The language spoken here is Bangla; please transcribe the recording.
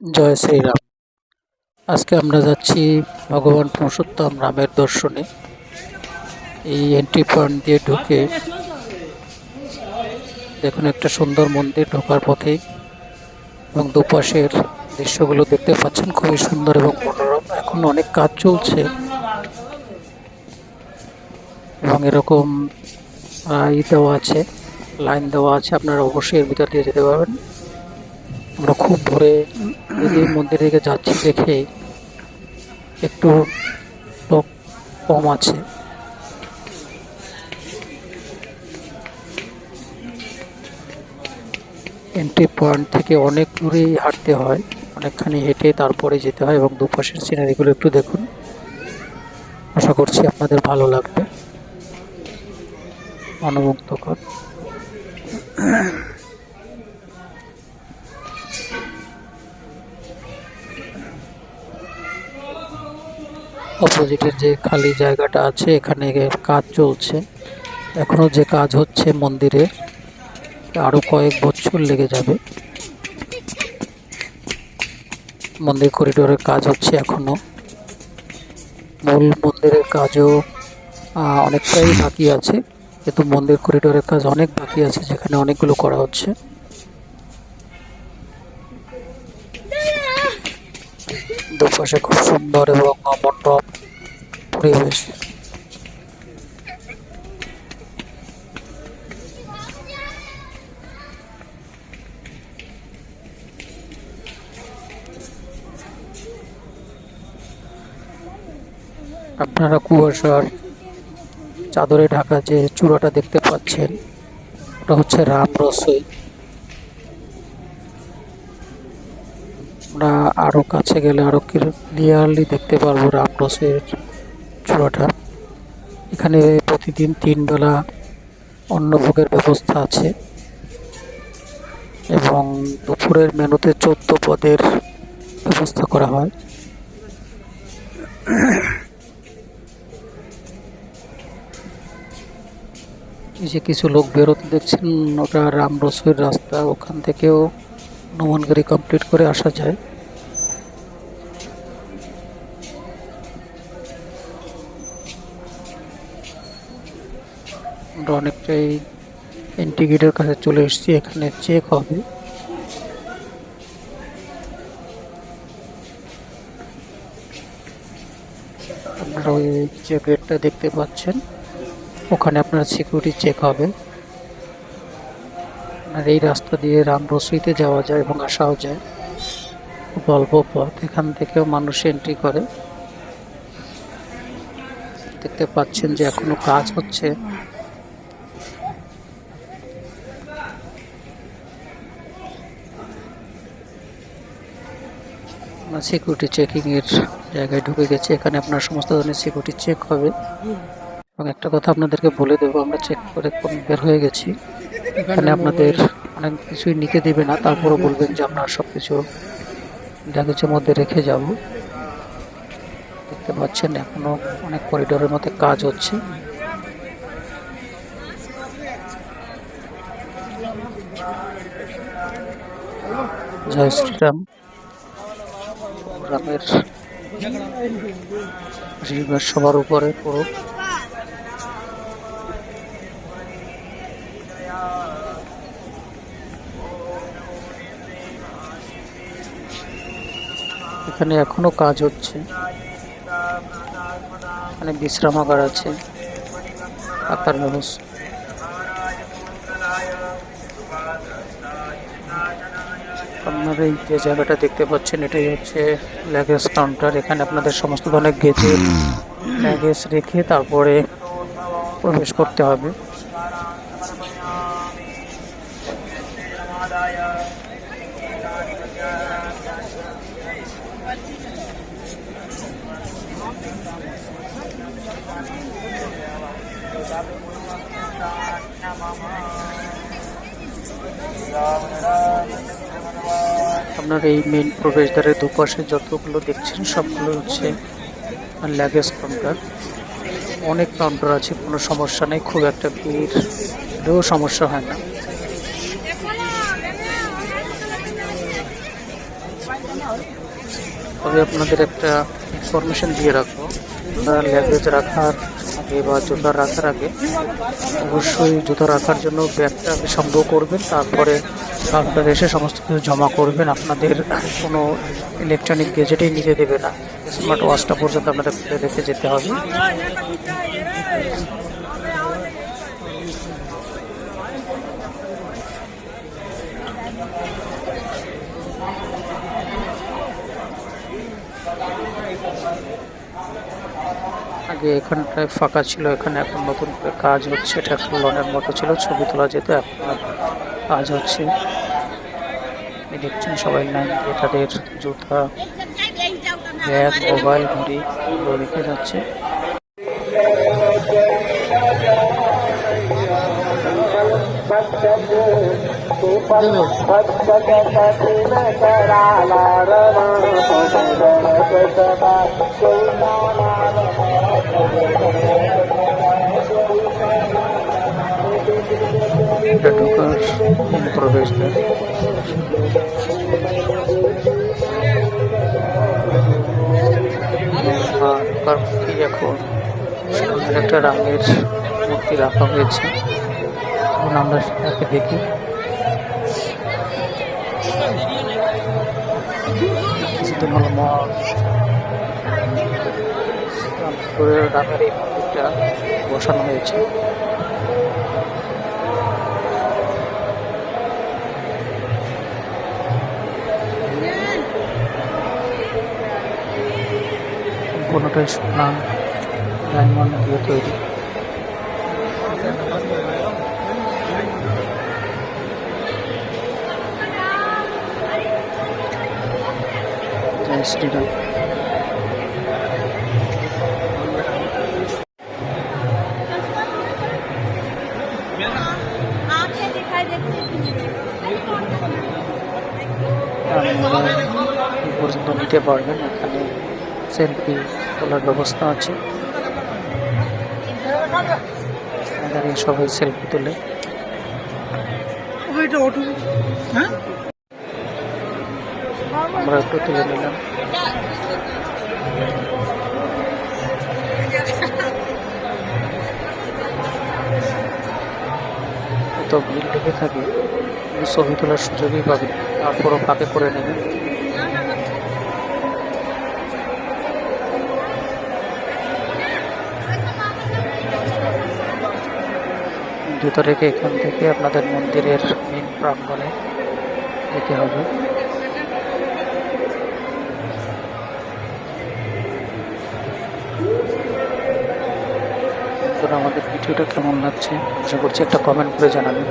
জয় শ্রীরাম। আজকে আমরা যাচ্ছি ভগবান পুরুষোত্তম রামের দর্শনে। এই এন্ট্রি পয়েন্ট দিয়ে ঢুকে দেখুন একটা সুন্দর মন্দির, ঢোকার পথেই এবং দুপাশের দৃশ্যগুলো দেখতে পাচ্ছেন, খুবই সুন্দর এবং মনোরম। এখন অনেক কাজ চলছে এবং এরকম দেওয়া আছে, লাইন দেওয়া আছে, আপনারা অবশ্যই এর ভিতর দিয়ে যেতে পারবেন। আমরা খুব ভোরে এই মন্দির দিকে যাচ্ছি দেখে একটু লোক কম আছে। এন্ট্রি পয়েন্ট থেকে অনেক দূরেই হাঁটতে হয়, অনেকখানি হেঁটে তারপরে যেতে হয় এবং দুপাশের সিনারিগুলো একটু দেখুন। আশা করছি আপনাদের ভালো লাগবে, মনোমুগ্ধকর। অপোজিটের যে খালি জায়গাটা আছে এখানে কাজ চলছে, এখনো যে কাজ হচ্ছে মন্দিরে আরো কয়েক বছর লেগে যাবে। মন্দির করিডোরের কাজ হচ্ছে এখনো, মূল মন্দিরের কাজও অনেকটাই বাকি আছে, কিন্তু মন্দির করিডোরের কাজ অনেক বাকি আছে, যেখানে অনেকগুলো করা হচ্ছে। দুপাশে খুব সুন্দর এবং মনোরম পরিবেশ। আপনারা কুয়াশার চাদরে ঢাকা যে চূড়াটা দেখতে পাচ্ছেন, ওটা হচ্ছে রাম রসই। আমরা আরো কাছে গেলে আরো ক্লিয়ারলি দেখতে পারবো রাম রসের চূড়াটা। এখানে প্রতিদিন 3 বেলা অন্নভোগের ব্যবস্থা আছে এবং দুপুরের মেনুতে 14 পদের ব্যবস্থা করা হয়। এই যে কিছু লোক বেরোতে দেখছেন, ওটা রাম রসইয়ের রাস্তা, ওখান থেকেও হনুমানগড়ি কমপ্লিট করে আসা যায়। আমরা অনেকটাই এন্ট্রি গেটের কাছে চলে এসেছি, এখানে চেক হবে। আপনারা ওই যে গেটটা দেখতে পাচ্ছেন, ওখানে আপনার সিকিউরিটি চেক হবে। আর এই রাস্তা দিয়ে রাম রসইতে যাওয়া যায় এবং আসাও যায়, খুব অল্প পথ। এখান থেকেও মানুষ এন্ট্রি করে। দেখতে পাচ্ছেন যে এখনো কাজ হচ্ছে। সিকিউরিটি চেকিং এর জায়গায় ঢুকে গেছে, এখানে আপনার সমস্ত ধরনের সিকিউরিটি চেক হবে। এবং একটা কথা আপনাদেরকে বলে দেবো, আমরা চেক করে বের হয়ে গেছি। এখানে আপনাদের অনেক কিছুই নিতে দেবে না, তারপরও বলবেন যে আপনার সবকিছু লাগেজের মধ্যে রেখে যাব। দেখতে পাচ্ছেন এখনো অনেক করিডোরের মধ্যে কাজ হচ্ছে। জয় শ্রীরাম। রামের আশীর্বাদ সবার উপরে পড়ুক। এখানে এখনো কাজ হচ্ছে, এখানে বিশ্রামাগার আছে, থাকার ব্যবস্থা। আপনারা এই যে জায়গাটা দেখতে পাচ্ছেন, এটাই হচ্ছে লাগেজ কাউন্টার। এখানে আপনাদের সমস্ত ধরনের লাগেজ রেখে তারপরে প্রবেশ করতে হবে। আপনার এই মেইন প্রবেশদ্বারের দুপাশে যতগুলো দেখছেন সবগুলো হচ্ছে লাগেজ কাউন্টার। অনেক কাউন্টার আছে, কোনো সমস্যা নেই, খুব একটা ভিড়ও সমস্যা হয় না। তবে আপনাদের একটা ইনফরমেশন দিয়ে রাখবো, আপনারা ল্যাগেজ রাখার আগে বা জুতা রাখার আগে অবশ্যই জুতা রাখার জন্য ব্যাগটা আগে সংগ্রহ করবেন, তারপরে কাউন্টারে এসে সমস্ত কিছু জমা করবেন। আপনাদের কোনো ইলেকট্রনিক গেজেটেই নিতে দেবে না, স্মার্ট ওয়াচটা পর্যন্ত আপনাদের খুলে রেখে যেতে হবে। আগে এখানটায় ফাঁকা ছিল, এখানে এখন নতুন করে কাজ হচ্ছে। এটা একটা লনের মতো ছিল, ছবি তোলা যেত, এখন আর কাজ হচ্ছে। দেখছেন সবাই লাইন দিয়ে তাদের জুতা, ব্যাগ, মোবাইল, ঘড়ি এগুলো রেখে যাচ্ছে। এটা ঢোকার প্রবেশদ্বার। ঢোকার মুখেই এখন সামনের একটা রামের মূর্তি রাখা হয়েছে, এখন আমরা সেটাকে দেখি। কিছুদিন হলো রামের এই মন্দিরটা বসানো হয়েছে। কোনোটাই সোনা ডায়মন্ড দিয়ে তৈরি। জয় শ্রীরাম। পর্যন্ত নিতে পারবেন, এখানে সেলফি তোলার ব্যবস্থা আছে, দাঁড়িয়ে সবাই সেলফি তোলে। আমরা একটু তুলে নিলাম। এত ভিড় লেগে থাকে, ছবি তোলার সুযোগই পাবেন, তারপরও ফাঁকে করে নেবেন। জুতো রেখে এখান থেকে আপনাদের মন্দিরের মেন প্রাঙ্গণে যেতে হবে। আমাদের ভিডিওটা কেমন লাগছে আশা করছি একটা কমেন্ট করে জানাবেন।